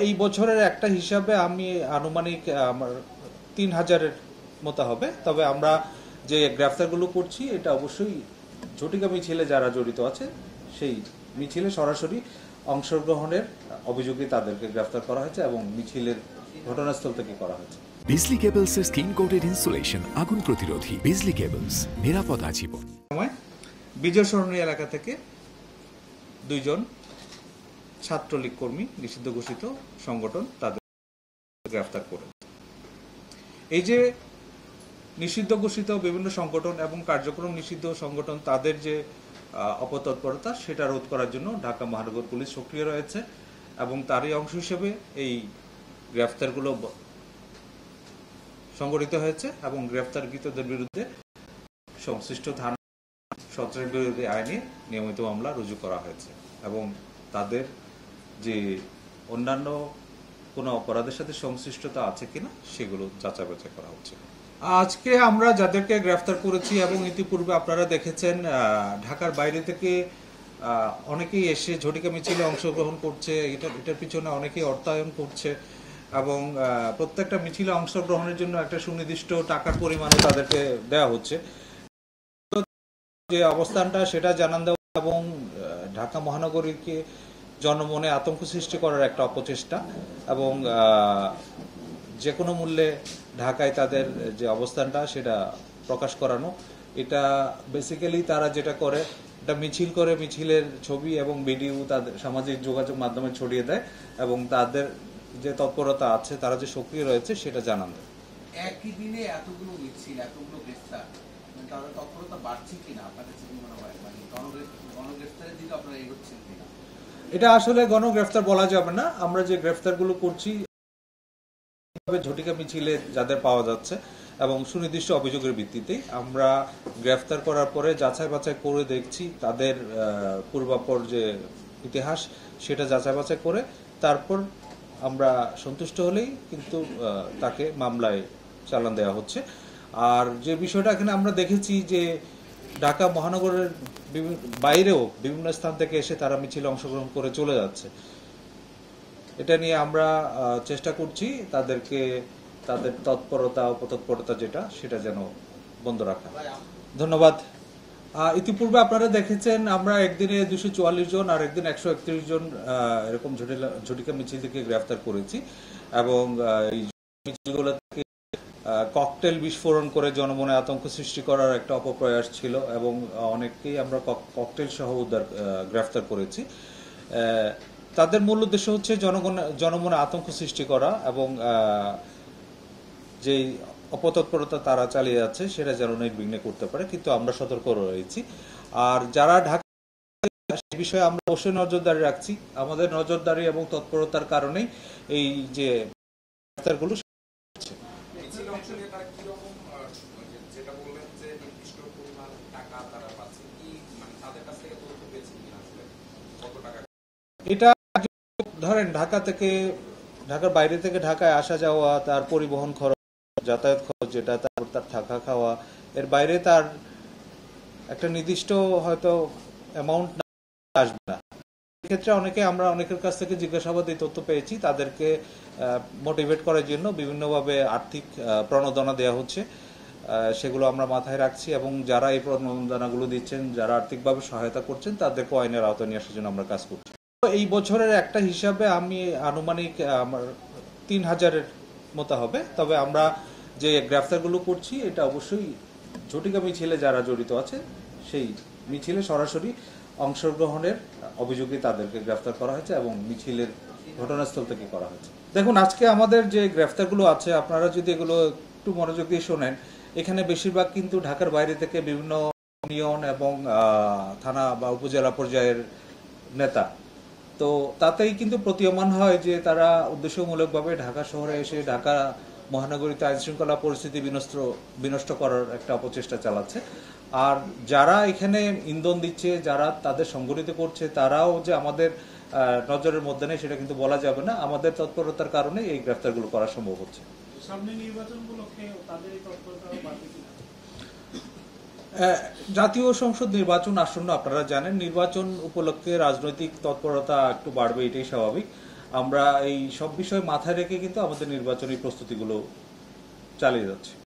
এই বছরের একটা হিসাবে আমি আনুমানিক আমার ৩,০০০-এর মতো হবে। তবে আমরা যে গ্রেফতারগুলো করছি এটা অবশ্যই ঝটিকা মিছিলে যারা জড়িত আছে সেই মিছিলে সরাসরি অংশগ্রহণের অভিযোগে তাদেরকে গ্রেফতার করা হয়েছে এবং মিছিলের ঘটনাস্থল থেকে করা হয়েছে। বিজলি কেবলস এর স্কিন কোটেড ইনসুলেশন আগুন প্রতিরোধী। বিজলি কেবলস, নিরাপদ আজীবন। বিজয় সরণি এলাকা থেকে 2 জন ছাত্রলীগ কর্মী, নিষিদ্ধ ঘোষিত সংগঠন, তাদের গ্রেফতার করে। এই যে নিষিদ্ধ ঘোষিত বিভিন্ন সংগঠন এবং কার্যক্রম নিষিদ্ধ সংগঠন, তাদের যে অপতৎপরতা সেটা রোধ করার জন্য ঢাকা মহানগর পুলিশ সক্রিয় রয়েছে এবং তারই অংশ হিসেবে এই গ্রেফতারগুলো সংগঠিত হয়েছে এবং গ্রেফতারকৃতদের বিরুদ্ধে সংশ্লিষ্ট থানা সন্ত্রাস বিরোধী আইনে নিয়মিত মামলা রুজু করা হয়েছে এবং তাদের যে অন্যান্য কোনো অপরাধের সাথে সংশ্লিষ্টতা আছে কিনা সেগুলো যাচাই বাছাই করা হচ্ছে। আজকে আমরা যাদেরকে গ্রেফতার করেছি এবং ইতিপূর্বে আপনারা দেখেছেন ঢাকার বাইরে থেকে অনেকেই এসে ঝটিকা মিছিলে অংশগ্রহণ করছে, এটার পিছনে অনেকেই অর্থায়ন করছে এবং প্রত্যেকটা মিছিলে অংশগ্রহণের জন্য একটা সুনির্দিষ্ট টাকার পরিমাণও তাদেরকে দেওয়া হচ্ছে। যে অবস্থানটা সেটা জানান দেওয়া এবং ঢাকা মহানগরীকে জনমনে আতঙ্ক সৃষ্টি করার একটা অপচেষ্টা এবং যে কোনো মূল্যে ঢাকায় তাদের যে অবস্থানটা সেটা প্রকাশ করানো, এটা বেসিক্যালি তারা যেটা করে এটা মিছিল করে, মিছিলের ছবি এবং ভিডিও তাদের সামাজিক যোগাযোগ মাধ্যমে ছড়িয়ে দেয় এবং তাদের যে তৎপরতা আছে, তারা যে সক্রিয় রয়েছে সেটা জানান দেয়। একই দিনে এতগুলো মিছিল, এতগুলো গ্রেফতার, তাদের তৎপরতা বাড়ছে কিনা আপনার কাছে কি মনে হয়? মানে গণগ্রেফতারের দিকে আপনারা এগোচ্ছেন কিনা? এটা আসলে গণগ্রেফতার বলা যাবে না। আমরা যে গ্রেফতারগুলো করছি ঝটিকা মিছিলে যাদের পাওয়া যাচ্ছে এবং সুনির্দিষ্ট অভিযোগের ভিত্তিতে আমরা গ্রেফতার করার পরে যাচাই বাছাই করে দেখছি তাদের পূর্বাপর যে ইতিহাস সেটা যাচাই বাছাই করে তারপর আমরা সন্তুষ্ট হলেই কিন্তু তাকে মামলায় চালান দেওয়া হচ্ছে। আর যে বিষয়টা এখানে আমরা দেখেছি যে ঢাকা মহানগরের বাইরেও বিভিন্ন স্থান থেকে এসে তারা মিছিলে অংশগ্রহণ করে চলে যাচ্ছে। এটা নিয়ে আমরা চেষ্টা করছি তাদেরকে তাদের তৎপরতা অপতৎপরতা যেটা সেটা যেন বন্ধ রাখা। ধন্যবাদ। ইতিপূর্বে আপনারা দেখেছেন আমরা একদিনে 244 জন আর একদিন 131 জন এরকম ঝটিকা মিছিল থেকে গ্রেফতার করেছি এবং এই মিছিলগুলো থেকে ককটেল বিস্ফোরণ করে জনমনে আতঙ্ক সৃষ্টি করার একটা অপপ্রয়াস ছিল এবং অনেককেই আমরা ককটেল সহ গ্রেফতার করেছি। তাদের মূল উদ্দেশ্য হচ্ছে জনমনে আতঙ্ক সৃষ্টি করা এবং যে অপতৎপরতা তারা চালিয়ে যাচ্ছে সেটা যেন নির্বিঘ্নে করতে পারে, কিন্তু আমরা সতর্ক রয়েছি। আর যারা ঢাকা সে বিষয়ে আমরা অবশ্যই নজরদারি রাখছি। আমাদের নজরদারি এবং তৎপরতার কারণেই এই যে গ্রেফতারগুলো এটা ধরেন ঢাকার বাইরে থেকে ঢাকায় আসা যাওয়া, তার পরিবহন খরচ, যাতায়াত খরচ যেটা, তার থাকা খাওয়া, এর বাইরে তার একটা নির্দিষ্ট হয়তো অ্যামাউন্ট আসবে না। এক্ষেত্রে আমরা অনেকের কাছ থেকে জিজ্ঞাসাবাদ এই তথ্য পেয়েছি, তাদেরকে মোটিভেট করার জন্য বিভিন্নভাবে আর্থিক প্রণোদনা দেওয়া হচ্ছে, সেগুলো আমরা মাথায় রাখছি এবং যারা এই প্রণোদনাগুলো দিচ্ছেন, যারা আর্থিকভাবে সহায়তা করছেন, তাদেরকে আইনের আওতায় নিয়ে আসার জন্য আমরা কাজ করছি। এই বছরের একটা হিসাবে আমি আনুমানিক আমার ৩,০০০-এর মতো হবে। তবে আমরা যে গ্রেফতারগুলো করছি এটা অবশ্যই ঝটিকা মিছিলে যারা জড়িত আছে সেই মিছিলে সরাসরি অংশগ্রহণের অভিযোগে তাদেরকে গ্রেফতার করা হয়েছে এবং মিছিলের ঘটনাস্থল থেকে করা হয়েছে। দেখুন, আজকে আমাদের যে গ্রেফতারগুলো আছে আপনারা যদি এগুলো একটু মনোযোগ দিয়ে শোনেন, এখানে বেশিরভাগ কিন্তু ঢাকার বাইরে থেকে বিভিন্ন ইউনিয়ন এবং থানা বা উপজেলা পর্যায়ের নেতা। তো তাতেই কিন্তু প্রতীয়মান হয় যে তারা উদ্দেশ্যমূলকভাবে ঢাকা শহরে এসে ঢাকা মহানগরীতে আইন শৃঙ্খলা পরিস্থিতি বিনষ্ট করার একটা অপচেষ্টা চালাচ্ছে। আর যারা এখানে ইন্ধন দিচ্ছে, যারা তাদের সংগঠিত করছে, তারাও যে আমাদের নজরের মধ্যে নেই সেটা কিন্তু বলা যাবে না। আমাদের তৎপরতার কারণে এই গ্রেফতারগুলো করা সম্ভব হচ্ছে। সামনে নির্বাচন উপলক্ষে তাদের তৎপরতা বাড়বে কিনা? জাতীয় সংসদ নির্বাচন আসন্ন, আপনারা জানেন, নির্বাচন উপলক্ষে রাজনৈতিক তৎপরতা একটু বাড়বে, এটাই স্বাভাবিক। আমরা এই সব বিষয় মাথায় রেখে কিন্তু আমাদের নির্বাচনী প্রস্তুতিগুলো চালিয়ে যাচ্ছি।